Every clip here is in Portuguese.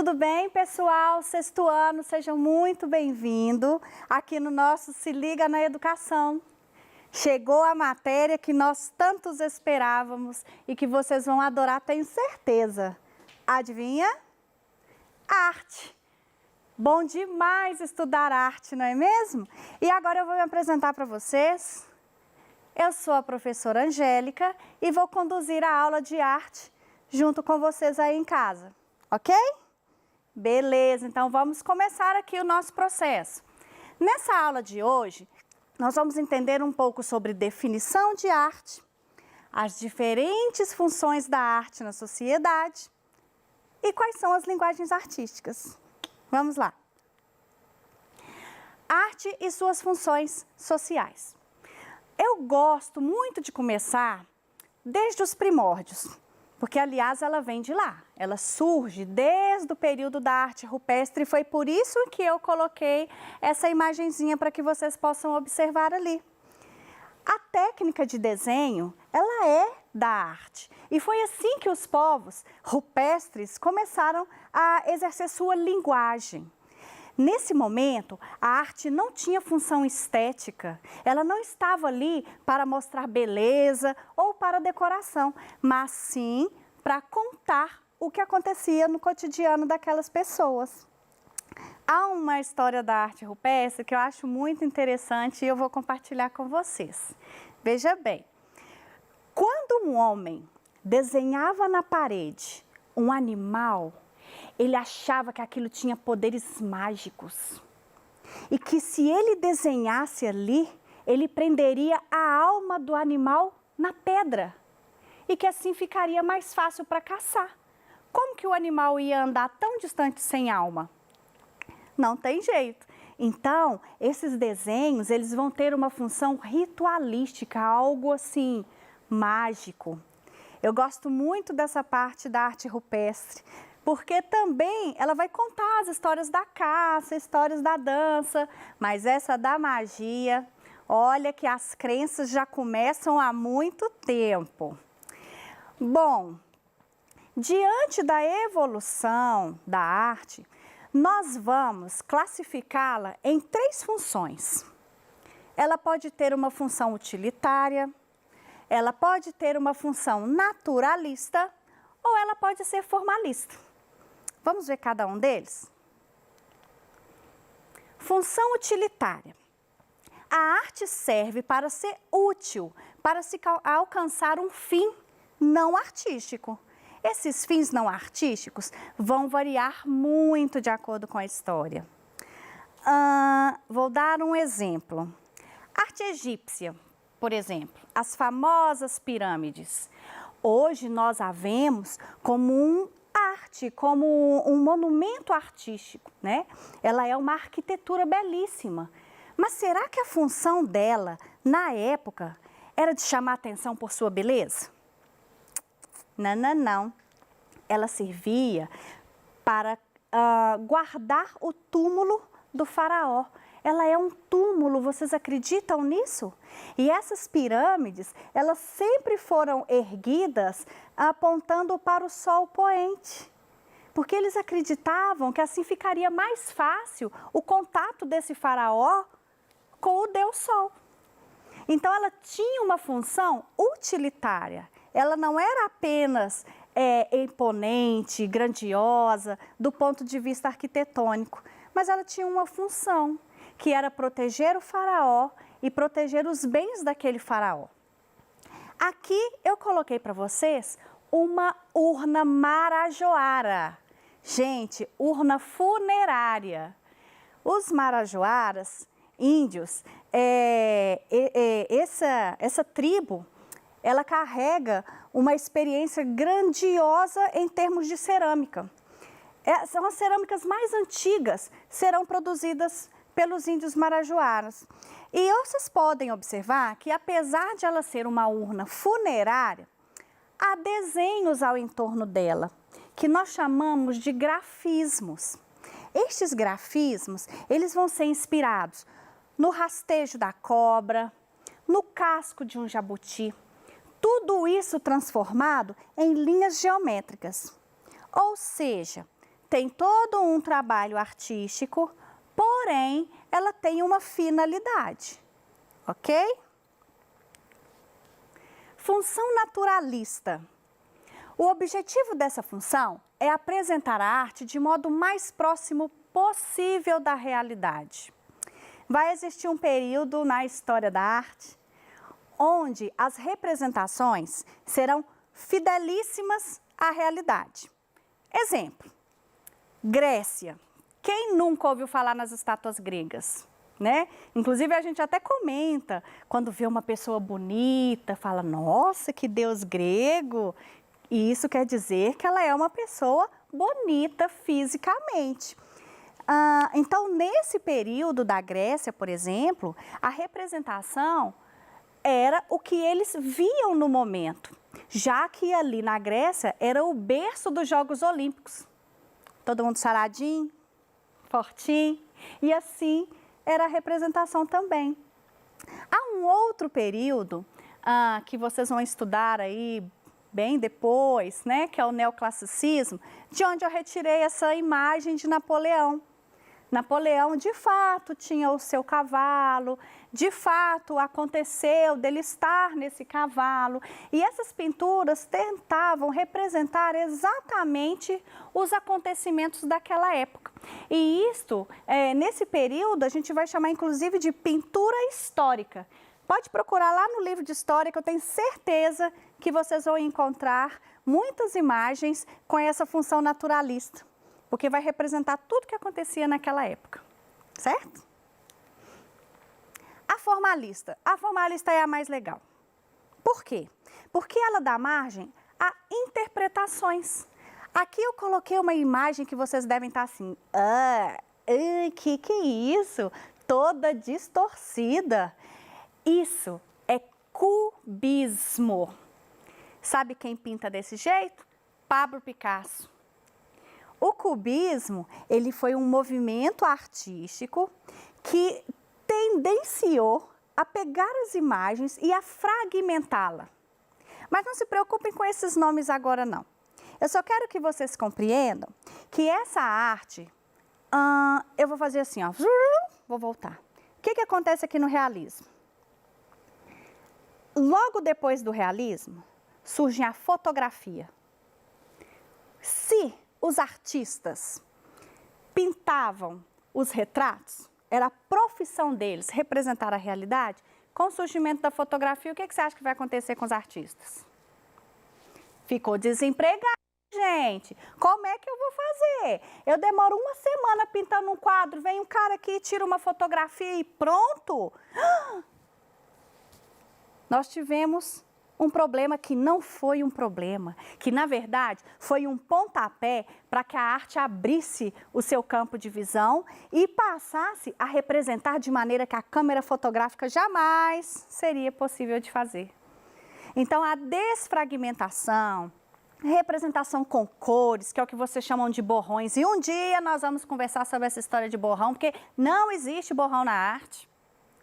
Tudo bem, pessoal? Sexto ano, sejam muito bem-vindos aqui no nosso Se Liga na Educação. Chegou a matéria que nós tantos esperávamos e que vocês vão adorar, tenho certeza. Adivinha? Arte. Bom demais estudar arte, não é mesmo? E agora eu vou me apresentar para vocês. Eu sou a professora Angélica e vou conduzir a aula de arte junto com vocês aí em casa, ok? Beleza, então vamos começar aqui o nosso processo. Nessa aula de hoje, nós vamos entender um pouco sobre definição de arte, as diferentes funções da arte na sociedade e quais são as linguagens artísticas. Vamos lá. Arte e suas funções sociais. Eu gosto muito de começar desde os primórdios, porque, aliás, ela vem de lá. Ela surge desde o período da arte rupestre e foi por isso que eu coloquei essa imagenzinha para que vocês possam observar ali. A técnica de desenho, ela é da arte. E foi assim que os povos rupestres começaram a exercer sua linguagem. Nesse momento, a arte não tinha função estética, ela não estava ali para mostrar beleza ou para decoração, mas sim para contar o que acontecia no cotidiano daquelas pessoas. Há uma história da arte rupestre que eu acho muito interessante e eu vou compartilhar com vocês. Veja bem, quando um homem desenhava na parede um animal, ele achava que aquilo tinha poderes mágicos e que se ele desenhasse ali, ele prenderia a alma do animal na pedra e que assim ficaria mais fácil para caçar. Como que o animal ia andar tão distante sem alma? Não tem jeito. Então, esses desenhos, eles vão ter uma função ritualística, algo assim, mágico. Eu gosto muito dessa parte da arte rupestre, porque também ela vai contar as histórias da caça, histórias da dança, mas essa da magia, olha que as crenças já começam há muito tempo. Bom, diante da evolução da arte, nós vamos classificá-la em 3 funções. Ela pode ter uma função utilitária, ela pode ter uma função naturalista ou ela pode ser formalista. Vamos ver cada um deles? Função utilitária. A arte serve para ser útil, para se alcançar um fim não artístico. Esses fins não artísticos vão variar muito de acordo com a história. Vou dar um exemplo. Arte egípcia, por exemplo, as famosas pirâmides. Hoje nós a vemos como como um monumento artístico, né? Ela é uma arquitetura belíssima. Mas será que a função dela, na época, era de chamar atenção por sua beleza? Não. Ela servia para guardar o túmulo do faraó. Ela é um túmulo, vocês acreditam nisso? E essas pirâmides, elas sempre foram erguidas apontando para o sol poente. Porque eles acreditavam que assim ficaria mais fácil o contato desse faraó com o Deus Sol. Então ela tinha uma função utilitária. Ela não era apenas imponente, grandiosa, do ponto de vista arquitetônico, mas ela tinha uma função, que era proteger o faraó e proteger os bens daquele faraó. Aqui eu coloquei para vocês uma urna marajoara. Gente, urna funerária. Os marajoaras, índios, essa tribo, ela carrega uma experiência grandiosa em termos de cerâmica. São as cerâmicas mais antigas, serão produzidas pelos índios marajoaras. E vocês podem observar que, apesar de ela ser uma urna funerária, há desenhos ao entorno dela, que nós chamamos de grafismos. Estes grafismos, eles vão ser inspirados no rastejo da cobra, no casco de um jabuti. Tudo isso transformado em linhas geométricas. Ou seja, tem todo um trabalho artístico, porém, ela tem uma finalidade, ok? Função naturalista. O objetivo dessa função é apresentar a arte de modo mais próximo possível da realidade. Vai existir um período na história da arte onde as representações serão fidelíssimas à realidade. Exemplo, Grécia. Quem nunca ouviu falar nas estátuas gregas? Né? Inclusive a gente até comenta, quando vê uma pessoa bonita, fala, nossa, que deus grego. E isso quer dizer que ela é uma pessoa bonita fisicamente. Então, nesse período da Grécia, por exemplo, a representação era o que eles viam no momento, já que ali na Grécia era o berço dos Jogos Olímpicos. Todo mundo saradinho, fortinho, e assim era a representação também. Há um outro período que vocês vão estudar aí bem depois, né, que é o neoclassicismo, de onde eu retirei essa imagem de Napoleão. Napoleão, de fato, tinha o seu cavalo, de fato, aconteceu dele estar nesse cavalo. E essas pinturas tentavam representar exatamente os acontecimentos daquela época. E isto, nesse período, a gente vai chamar, inclusive, de pintura histórica. Pode procurar lá no livro de história, que eu tenho certeza que vocês vão encontrar muitas imagens com essa função naturalista, porque vai representar tudo que acontecia naquela época, certo? A formalista. A formalista é a mais legal. Por quê? Porque ela dá margem a interpretações. Aqui eu coloquei uma imagem que vocês devem estar assim, que é isso? Toda distorcida. Isso é cubismo. Sabe quem pinta desse jeito? Pablo Picasso. O cubismo, ele foi um movimento artístico que tendenciou a pegar as imagens e a fragmentá-la. Mas não se preocupem com esses nomes agora, não. Eu só quero que vocês compreendam que essa arte, eu vou fazer assim, ó, vou voltar. O que acontece aqui no realismo? Logo depois do realismo, surge a fotografia. Se os artistas pintavam os retratos, era a profissão deles representar a realidade, com o surgimento da fotografia, o que você acha que vai acontecer com os artistas? Ficou desempregado, gente. Como é que eu vou fazer? Eu demoro uma semana pintando um quadro, vem um cara aqui, tira uma fotografia e pronto. Nós tivemos um problema que não foi um problema, que na verdade foi um pontapé para que a arte abrisse o seu campo de visão e passasse a representar de maneira que a câmera fotográfica jamais seria possível de fazer. Então a desfragmentação, representação com cores, que é o que vocês chamam de borrões, e um dia nós vamos conversar sobre essa história de borrão, porque não existe borrão na arte,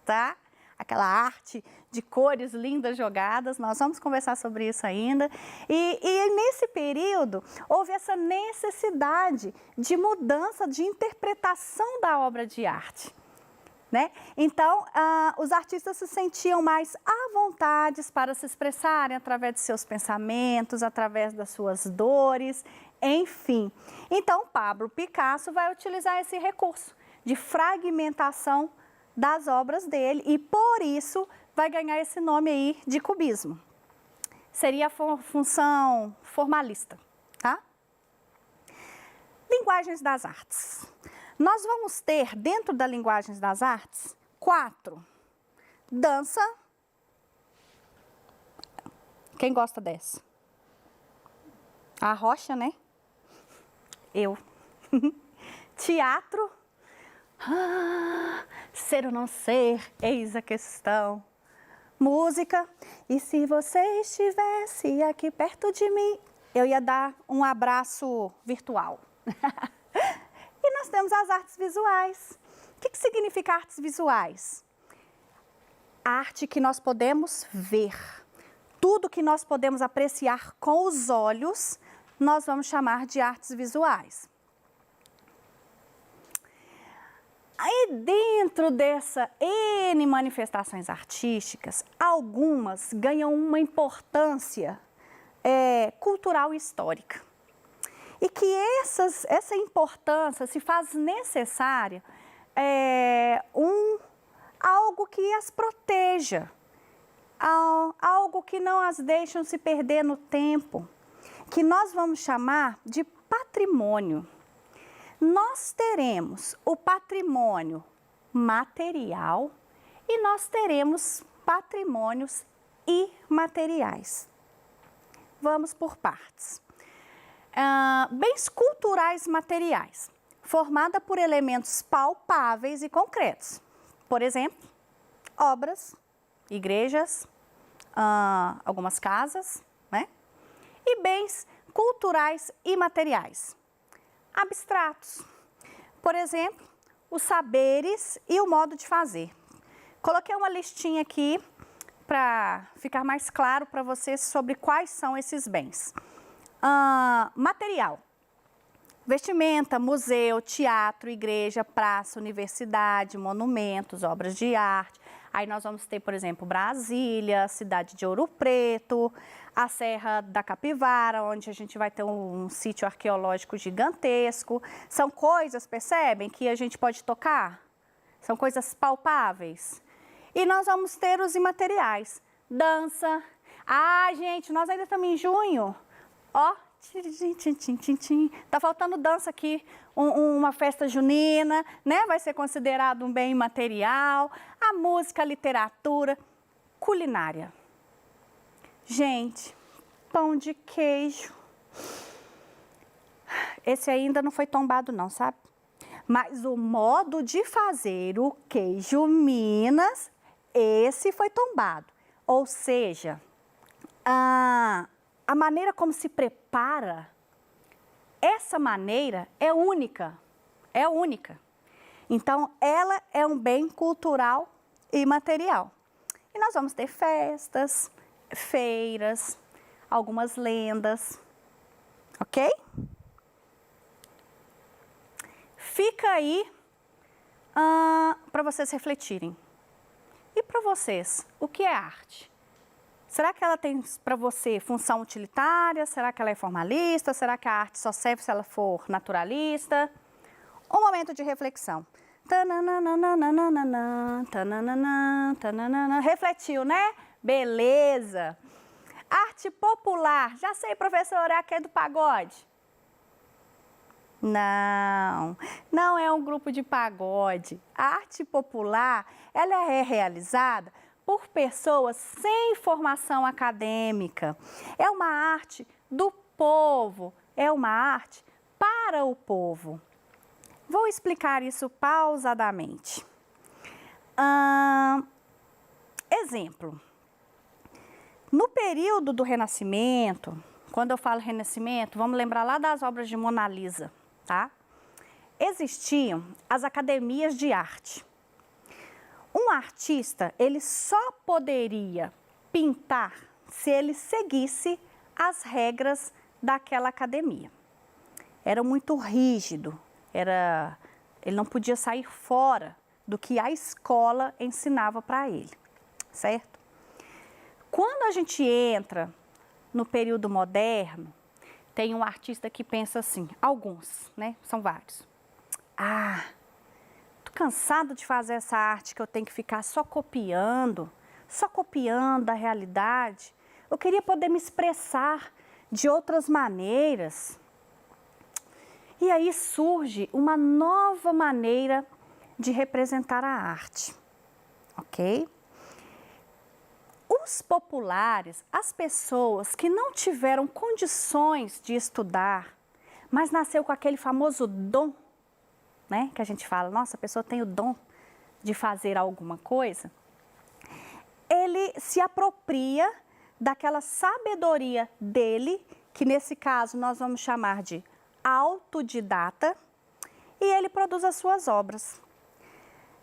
tá? Aquela arte de cores lindas jogadas, nós vamos conversar sobre isso ainda. E nesse período, houve essa necessidade de mudança de interpretação da obra de arte, né? Então, os artistas se sentiam mais à vontade para se expressarem através de seus pensamentos, através das suas dores, enfim. Então, Pablo Picasso vai utilizar esse recurso de fragmentação das obras dele e, por isso, vai ganhar esse nome aí de cubismo. Seria a função formalista, tá? Linguagens das artes. Nós vamos ter, dentro da linguagens das artes, 4. Dança. Quem gosta dessa? A Rocha, né? Eu. Teatro. Ser ou não ser, eis a questão. Música. E se você estivesse aqui perto de mim, eu ia dar um abraço virtual. E nós temos as artes visuais. O que significa artes visuais? Arte que nós podemos ver. Tudo que nós podemos apreciar com os olhos, nós vamos chamar de artes visuais. Aí dentro dessa N manifestações artísticas, algumas ganham uma importância cultural e histórica. E que essa importância se faz necessária algo que as proteja, algo que não as deixe se perder no tempo, que nós vamos chamar de patrimônio. Nós teremos o patrimônio material e nós teremos patrimônios imateriais. Vamos por partes. Bens culturais materiais, formada por elementos palpáveis e concretos. Por exemplo, obras, igrejas, algumas casas, né? E bens culturais imateriais, abstratos. Por exemplo, os saberes e o modo de fazer. Coloquei uma listinha aqui para ficar mais claro para vocês sobre quais são esses bens. Material: vestimenta, museu, teatro, igreja, praça, universidade, monumentos, obras de arte. Aí nós vamos ter, por exemplo, Brasília, cidade de Ouro Preto, a Serra da Capivara, onde a gente vai ter um sítio arqueológico gigantesco. São coisas, percebem, que a gente pode tocar? São coisas palpáveis. E nós vamos ter os imateriais. Dança. Gente, nós ainda estamos em junho. Ó, tá faltando dança aqui, uma festa junina, né? Vai ser considerado um bem imaterial. A música, a literatura, culinária. Gente, pão de queijo. Esse ainda não foi tombado não, sabe? Mas o modo de fazer o queijo Minas, esse foi tombado. Ou seja, a maneira como se prepara, essa maneira é única, é única. Então, ela é um bem cultural e material. E nós vamos ter festas, feiras, algumas lendas, ok? Fica aí para vocês refletirem. E para vocês, o que é arte? Será que ela tem para você função utilitária? Será que ela é formalista? Será que a arte só serve se ela for naturalista? Um momento de reflexão. Refletiu, né? Beleza. Arte popular. Já sei, professora, é aquele do pagode? Não, não é um grupo de pagode. A arte popular, ela é realizada por pessoas sem formação acadêmica. É uma arte do povo, é uma arte para o povo. Vou explicar isso pausadamente. Exemplo. No período do Renascimento, quando eu falo Renascimento, vamos lembrar lá das obras de Mona Lisa, tá? Existiam as academias de arte. Um artista, ele só poderia pintar se ele seguisse as regras daquela academia. Era muito rígido, ele não podia sair fora do que a escola ensinava para ele, certo? Quando a gente entra no período moderno, tem um artista que pensa assim, alguns, né? São vários. Cansado de fazer essa arte que eu tenho que ficar só copiando a realidade. Eu queria poder me expressar de outras maneiras. E aí surge uma nova maneira de representar a arte, ok? Os populares, as pessoas que não tiveram condições de estudar, mas nasceu com aquele famoso dom, né? Que a gente fala, nossa, a pessoa tem o dom de fazer alguma coisa. Ele se apropria daquela sabedoria dele, que nesse caso nós vamos chamar de autodidata, e ele produz as suas obras.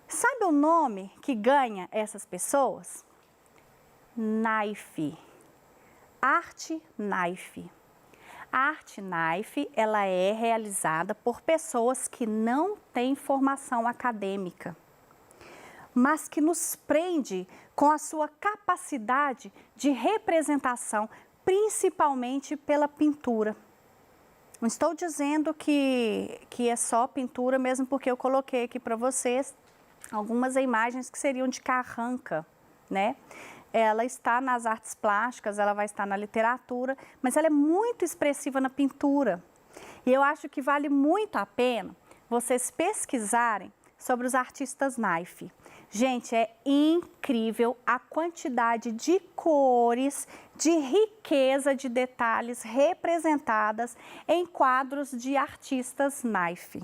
Sabe o nome que ganha essas pessoas? Naife. Arte naife. A arte knife, ela é realizada por pessoas que não têm formação acadêmica, mas que nos prende com a sua capacidade de representação, principalmente pela pintura. Não estou dizendo que é só pintura, mesmo porque eu coloquei aqui para vocês algumas imagens que seriam de carranca, né? Ela está nas artes plásticas, ela vai estar na literatura, mas ela é muito expressiva na pintura. E eu acho que vale muito a pena vocês pesquisarem sobre os artistas knife. Gente, é incrível a quantidade de cores, de riqueza de detalhes representadas em quadros de artistas knife.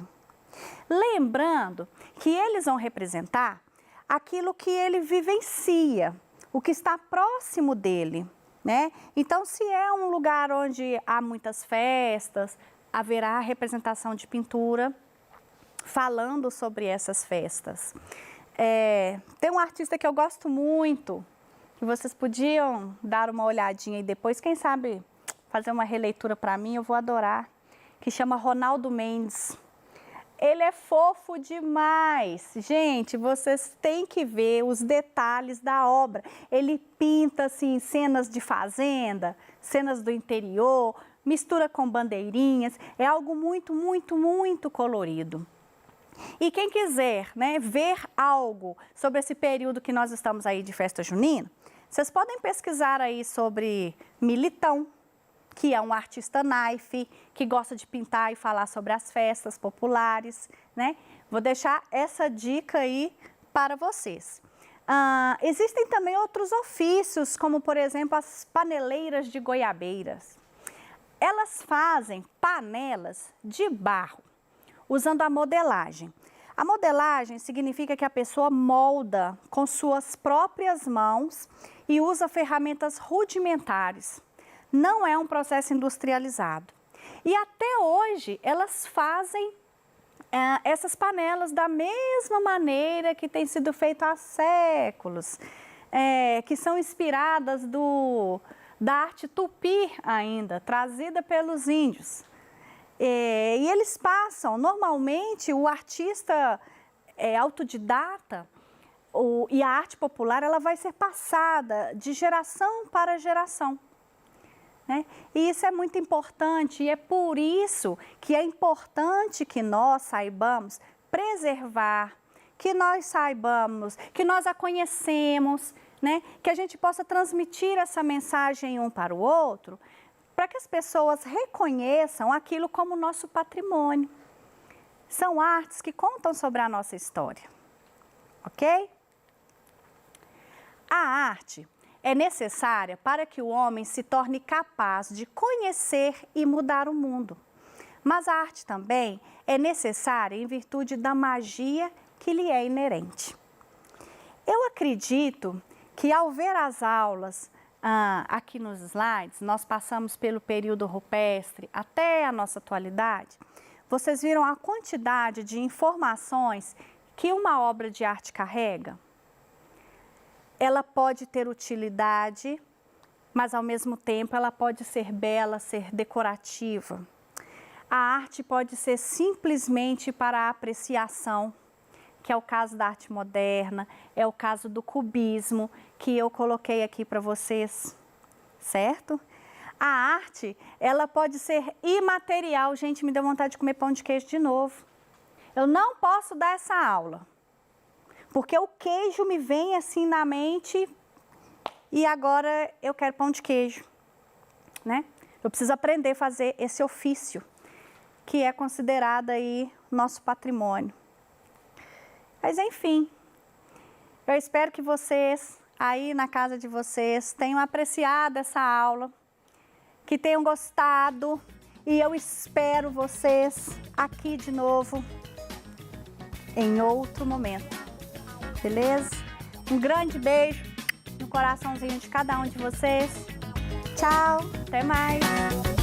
Lembrando que eles vão representar aquilo que ele vivencia, o que está próximo dele, né? Então, se é um lugar onde há muitas festas, haverá representação de pintura falando sobre essas festas. Tem um artista que eu gosto muito, que vocês podiam dar uma olhadinha e depois, quem sabe, fazer uma releitura para mim, eu vou adorar, que chama Ronaldo Mendes. Ele é fofo demais. Gente, vocês têm que ver os detalhes da obra. Ele pinta, assim, cenas de fazenda, cenas do interior, mistura com bandeirinhas. É algo muito, muito, muito colorido. E quem quiser, né, ver algo sobre esse período que nós estamos aí de festa junina, vocês podem pesquisar aí sobre Militão, que é um artista knife, que gosta de pintar e falar sobre as festas populares, né? Vou deixar essa dica aí para vocês. Existem também outros ofícios, como por exemplo as paneleiras de goiabeiras. Elas fazem panelas de barro, usando a modelagem. A modelagem significa que a pessoa molda com suas próprias mãos e usa ferramentas rudimentares. Não é um processo industrializado. E até hoje elas fazem essas panelas da mesma maneira que tem sido feito há séculos, que são inspiradas da arte tupi ainda, trazida pelos índios. E eles passam, normalmente o artista autodidata e a arte popular, ela vai ser passada de geração para geração, né? E isso é muito importante e é por isso que é importante que nós saibamos preservar, que nós saibamos, que nós a conhecemos, né? Que a gente possa transmitir essa mensagem um para o outro, para que as pessoas reconheçam aquilo como nosso patrimônio. São artes que contam sobre a nossa história, ok? A arte é necessária para que o homem se torne capaz de conhecer e mudar o mundo. Mas a arte também é necessária em virtude da magia que lhe é inerente. Eu acredito que ao ver as aulas aqui nos slides, nós passamos pelo período rupestre até a nossa atualidade, vocês viram a quantidade de informações que uma obra de arte carrega? Ela pode ter utilidade, mas ao mesmo tempo ela pode ser bela, ser decorativa. A arte pode ser simplesmente para a apreciação, que é o caso da arte moderna, é o caso do cubismo, que eu coloquei aqui para vocês, certo? A arte, ela pode ser imaterial. Gente, me deu vontade de comer pão de queijo de novo. Eu não posso dar essa aula, porque o queijo me vem assim na mente e agora eu quero pão de queijo, né? Eu preciso aprender a fazer esse ofício, que é considerado aí nosso patrimônio. Mas enfim, eu espero que vocês aí na casa de vocês tenham apreciado essa aula, que tenham gostado e eu espero vocês aqui de novo em outro momento, beleza? Um grande beijo no coraçãozinho de cada um de vocês. Tchau, até mais!